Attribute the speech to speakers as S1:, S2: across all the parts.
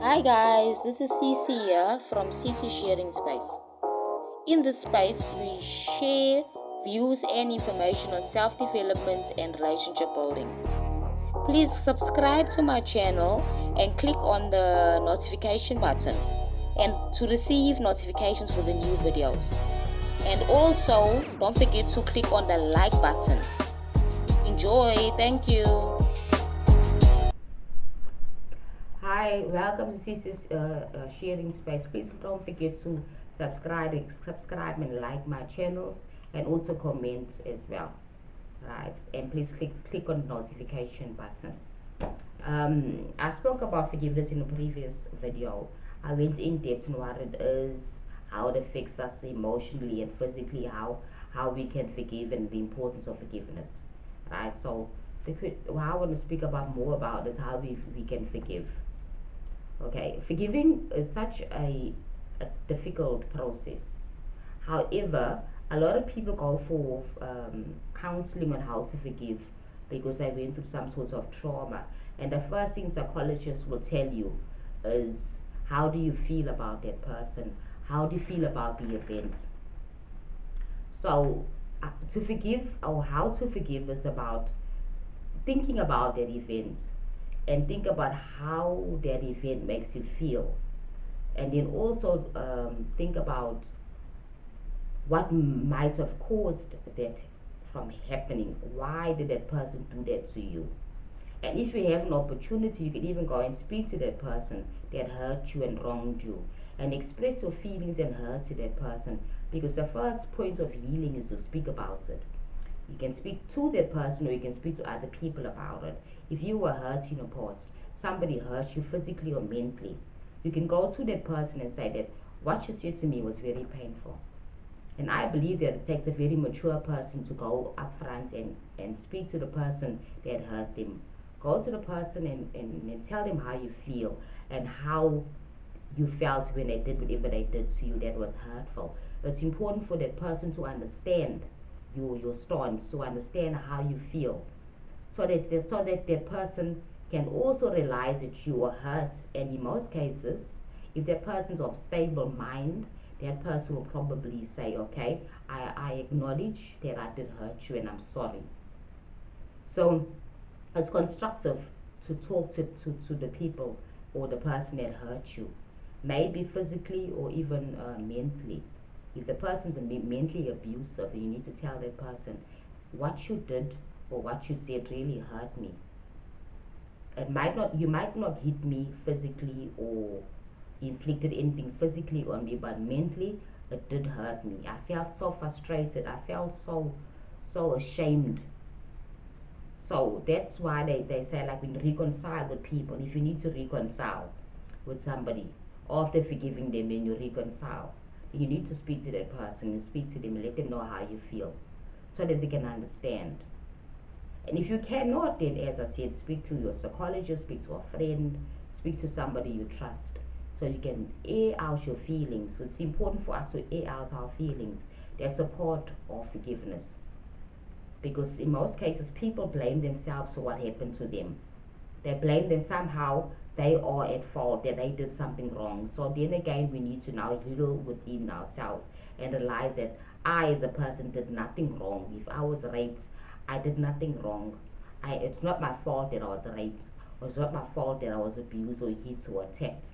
S1: Hi guys, this is Cece here from Cece Sharing Space. In this space, we share views and information on self-development and relationship building. Please subscribe to my channel and click on the notification button and to receive notifications for the new videos. And also, don't forget to click on the like button. Enjoy, thank you.
S2: Hi, welcome to Cece's sharing space. Please don't forget to subscribe and like my channels, and also comment as well, right? And please click on the notification button. I spoke about forgiveness in a previous video. I went in depth on what it is, how it affects us emotionally and physically, how we can forgive, and the importance of forgiveness, right? So what I want to speak about more about is how we can forgive. Okay, forgiving is such a difficult process. However, a lot of people go for counseling on how to forgive because they went through some sort of trauma. And the first thing psychologists will tell you is, how do you feel about that person? How do you feel about the event? So, to forgive, or how to forgive, is about thinking about that event and think about how that event makes you feel, and then also think about what might have caused that from happening. Why did that person do that to you? And if you have an opportunity, you can even go and speak to that person that hurt you and wronged you, and express your feelings and hurt to that person, because the first point of healing is to speak about it. You can speak to that person, or you can speak to other people about it. If you were hurt in the past, somebody hurt you physically or mentally, you can go to that person and say that what you said to me was very painful. And I believe that it takes a very mature person to go up front and speak to the person that hurt them. Go to the person and tell them how you feel and how you felt when they did whatever they did to you that was hurtful. It's important for that person to understand your stance, to understand how you feel, so that person can also realize that you were hurt. And in most cases, if that person's of stable mind, that person will probably say, okay, I acknowledge that I did hurt you and I'm sorry. So it's constructive to talk to the people or the person that hurt you, maybe physically or even mentally. If the person's mentally abusive, you need to tell that person, what you did or what you said really hurt me. You might not hit me physically or inflicted anything physically on me, but mentally it did hurt me. I felt so frustrated. I felt so ashamed. So that's why they say, like, when you reconcile with people, if you need to reconcile with somebody after forgiving them, then you reconcile. You need to speak to that person and speak to them and let them know how you feel, so that they can understand. And if you cannot, then, as I said, speak to your psychologist, speak to a friend, speak to somebody you trust, so you can air out your feelings. So it's important for us to air out our feelings. That's a part of forgiveness. Because in most cases, people blame themselves for what happened to them. They blame them somehow. They are at fault, that they did something wrong. So then again, we need to now heal within ourselves and realize that I, as a person, did nothing wrong. If I was raped, I did nothing wrong. It's not my fault that I was raped. Or it's not my fault that I was abused or hit or attacked.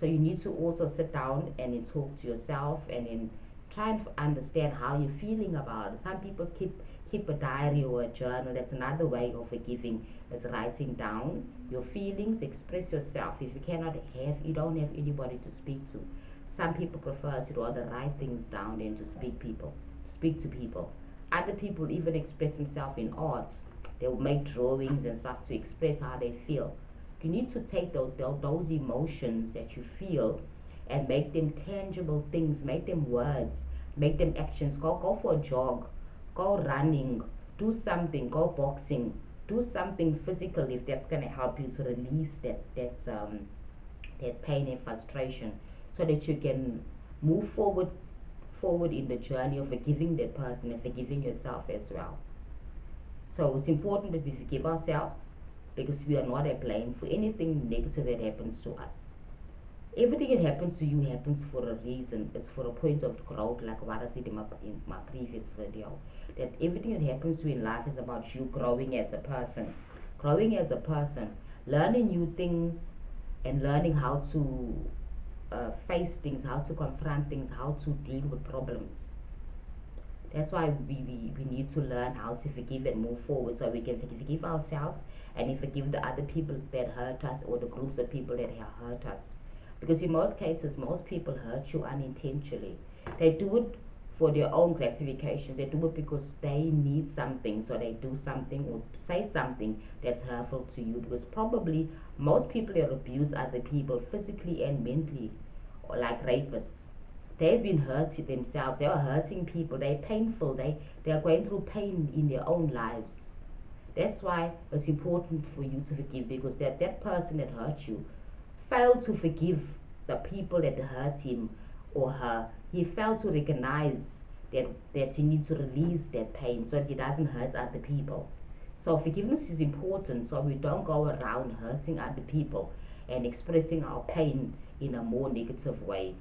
S2: So you need to also sit down and then talk to yourself and then try and understand how you're feeling about it. Some people keep a diary or a journal. That's another way of forgiving, is writing down your feelings, express yourself. If you don't have anybody to speak to. Some people prefer to rather write things down than to speak to people. Other people even express themselves in art. They will make drawings and stuff to express how they feel. You need to take those emotions that you feel and make them tangible things, make them words, make them actions. Go for a jog, go running, do something, go boxing, do something physical if that's going to help you to release that pain and frustration, so that you can move forward in the journey of forgiving that person and forgiving yourself as well. So it's important that we forgive ourselves, because we are not at blame for anything negative that happens to us. Everything that happens to you happens for a reason. It's for a point of growth, like what I said in my previous video. That everything that happens to you in life is about you growing as a person. Growing as a person, learning new things, and learning how to face things, how to confront things, how to deal with problems. That's why we need to learn how to forgive and move forward so we can forgive ourselves and forgive the other people that hurt us or the groups of people that have hurt us. Because in most cases, most people hurt you unintentionally. They do it for their own gratification. They do it because they need something, so they do something or say something that's hurtful to you. Because probably most people that abuse other people physically and mentally, like rapists, they've been hurt themselves. They are hurting people. They're painful. They are going through pain in their own lives. That's why it's important for you to forgive, because that person that hurt you failed to forgive the people that hurt him or her. He failed to recognize that he needs to release that pain so he doesn't hurt other people. So forgiveness is important so we don't go around hurting other people and expressing our pain in a more negative way.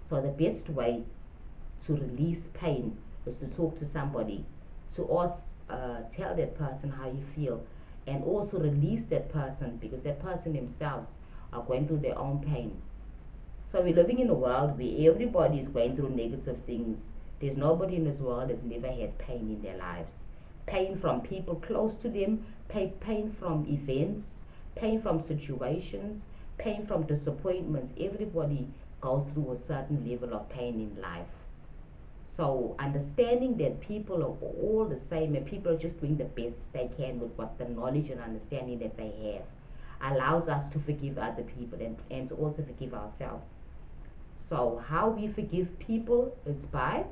S2: So the best way to release pain is to talk to somebody, to tell that person how you feel, and also release that person, because that person themselves are going through their own pain. So we're living in a world where everybody is going through negative things. There's nobody in this world that's never had pain in their lives. Pain from people close to them, pain from events, pain from situations, pain from disappointments. Everybody goes through a certain level of pain in life. So understanding that people are all the same and people are just doing the best they can with what the knowledge and understanding that they have allows us to forgive other people and to also forgive ourselves. So how we forgive people is by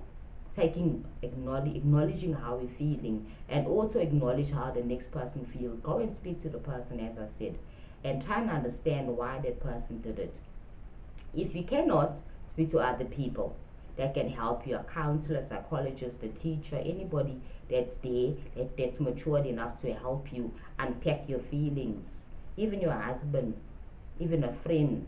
S2: acknowledging how we're feeling, and also acknowledge how the next person feels. Go and speak to the person, as I said, and try and understand why that person did it. If you cannot, speak to other people that can help you, a counselor, psychologist, a teacher, anybody that's there, that's matured enough to help you unpack your feelings. Even your husband, even a friend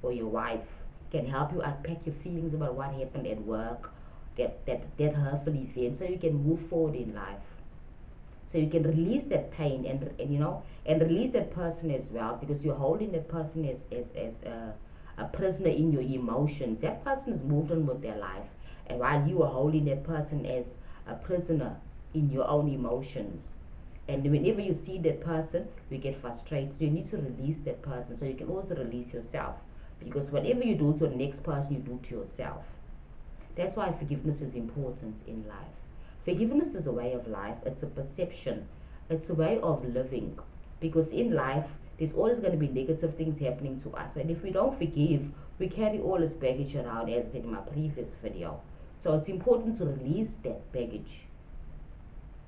S2: or your wife can help you unpack your feelings about what happened at work, that hurtful event, so you can move forward in life. So you can release that pain and release that person as well, because you're holding that person as a prisoner in your emotions. That person has moved on with their life, and while you are holding that person as a prisoner in your own emotions. And whenever you see that person, you get frustrated. So you need to release that person so you can also release yourself. Because whatever you do to the next person, you do to yourself. That's why forgiveness is important in life. Forgiveness is a way of life, it's a perception, it's a way of living. Because in life, there's always going to be negative things happening to us. And if we don't forgive, we carry all this baggage around, as I said in my previous video. So it's important to release that baggage.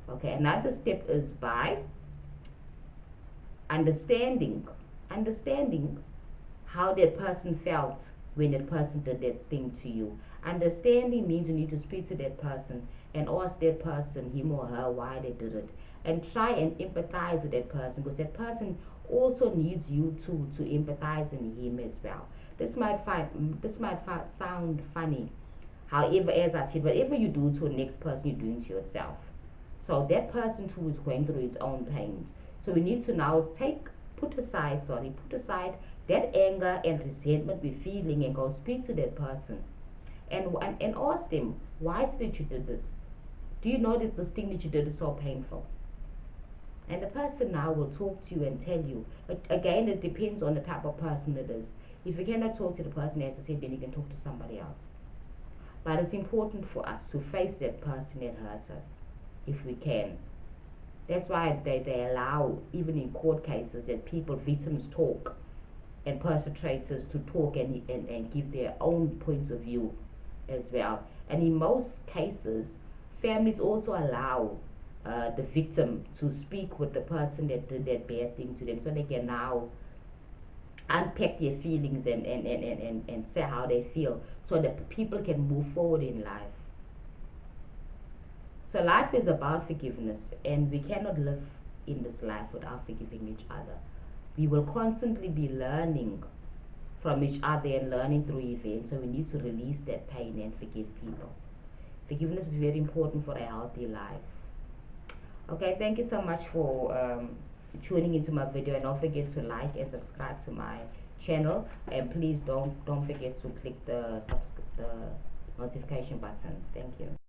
S2: Okay, another step is by understanding. Understanding how that person felt when that person did that thing to you. Understanding means you need to speak to that person and ask that person, him or her, why they did it. And try and empathize with that person, because that person also needs you to empathize in him as well. This might sound funny. However, as I said, whatever you do to the next person, you're doing to yourself. So that person too is going through his own pains. So we need to now put aside that anger and resentment we're feeling, and go speak to that person and ask them, why is it that you did this? Do you know that this thing that you did is so painful? And the person now will talk to you and tell you. But again, it depends on the type of person it is. If you cannot talk to the person, as I said, then you can talk to somebody else. But it's important for us to face that person that hurts us, if we can. That's why they allow, even in court cases, that victims talk, and perpetrators to talk and give their own points of view as well. And in most cases, families also allow the victim to speak with the person that did that bad thing to them, so they can now unpack their feelings and say how they feel, so that people can move forward in life. So life is about forgiveness, and we cannot live in this life without forgiving each other. We will constantly be learning from each other and learning through events. So we need to release that pain and forgive people. Forgiveness is very important for a healthy life. Okay, thank you so much for tuning into my video, and don't forget to like and subscribe to my channel, and please don't forget to click the notification button. Thank you.